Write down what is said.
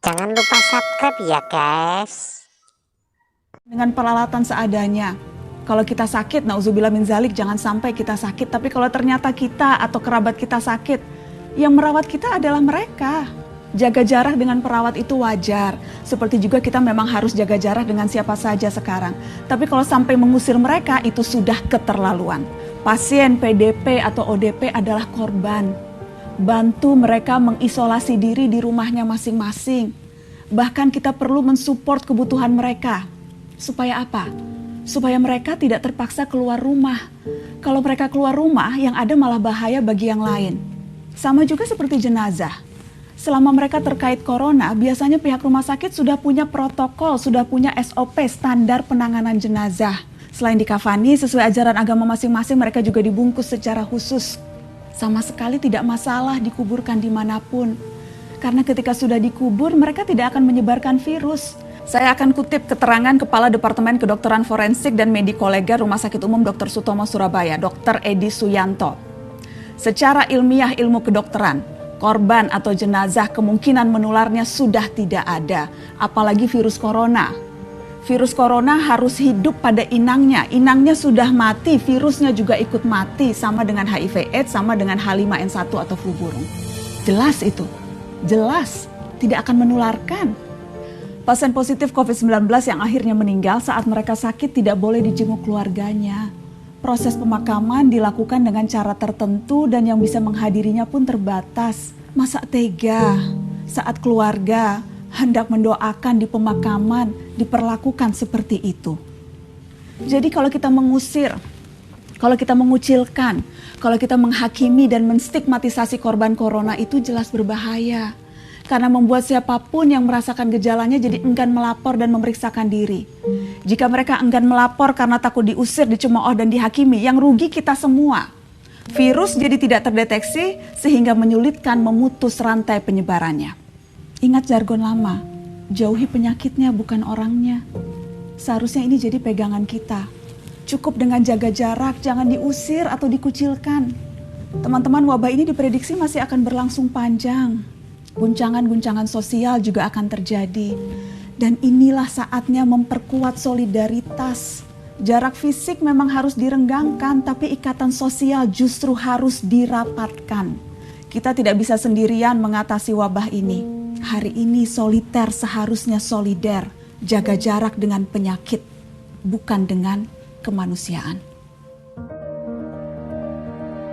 Jangan lupa subscribe ya guys. Dengan peralatan seadanya. Kalau kita sakit, nauzubillah min zalik, jangan sampai kita sakit. Tapi kalau ternyata kita atau kerabat kita sakit, yang merawat kita adalah mereka. Jaga jarak dengan perawat itu wajar. Seperti juga kita memang harus jaga jarak dengan siapa saja sekarang. Tapi kalau sampai mengusir mereka, itu sudah keterlaluan. Pasien PDP atau ODP adalah korban. Bantu mereka mengisolasi diri di rumahnya masing-masing. Bahkan kita perlu mensupport kebutuhan mereka. Supaya apa? Supaya mereka tidak terpaksa keluar rumah. Kalau mereka keluar rumah, yang ada malah bahaya bagi yang lain. Sama juga seperti jenazah. Selama mereka terkait corona, biasanya pihak rumah sakit sudah punya protokol, sudah punya SOP, standar penanganan jenazah. Selain dikafani, sesuai ajaran agama masing-masing, mereka juga dibungkus secara khusus. Sama sekali tidak masalah dikuburkan dimanapun. Karena ketika sudah dikubur, mereka tidak akan menyebarkan virus. Saya akan kutip keterangan Kepala Departemen Kedokteran Forensik dan Medikolegal Rumah Sakit Umum Dr. Sutomo Surabaya, Dr. Edi Suyanto. Secara ilmiah ilmu kedokteran, korban atau jenazah kemungkinan menularnya sudah tidak ada, apalagi virus corona. Virus corona harus hidup pada inangnya. Inangnya sudah mati, virusnya juga ikut mati, sama dengan HIV/AIDS, sama dengan H5N1 atau flu burung. Jelas itu, jelas tidak akan menularkan. Pasien positif COVID-19 yang akhirnya meninggal saat mereka sakit tidak boleh dijenguk keluarganya. Proses pemakaman dilakukan dengan cara tertentu dan yang bisa menghadirinya pun terbatas. Masa tega saat keluarga hendak mendoakan di pemakaman diperlakukan seperti itu. Jadi kalau kita mengusir, kalau kita mengucilkan, kalau kita menghakimi dan menstigmatisasi korban corona itu jelas berbahaya. Karena membuat siapapun yang merasakan gejalanya jadi enggan melapor dan memeriksakan diri. Jika mereka enggan melapor karena takut diusir, dicemooh dan dihakimi, yang rugi kita semua. Virus jadi tidak terdeteksi sehingga menyulitkan memutus rantai penyebarannya. Ingat jargon lama, jauhi penyakitnya bukan orangnya. Seharusnya ini jadi pegangan kita. Cukup dengan jaga jarak, jangan diusir atau dikucilkan. Teman-teman, wabah ini diprediksi masih akan berlangsung panjang. Guncangan-guncangan sosial juga akan terjadi. Dan inilah saatnya memperkuat solidaritas. Jarak fisik memang harus direnggangkan, tapi ikatan sosial justru harus dirapatkan. Kita tidak bisa sendirian mengatasi wabah ini. Hari ini soliter seharusnya solider. Jaga jarak dengan penyakit, bukan dengan kemanusiaan.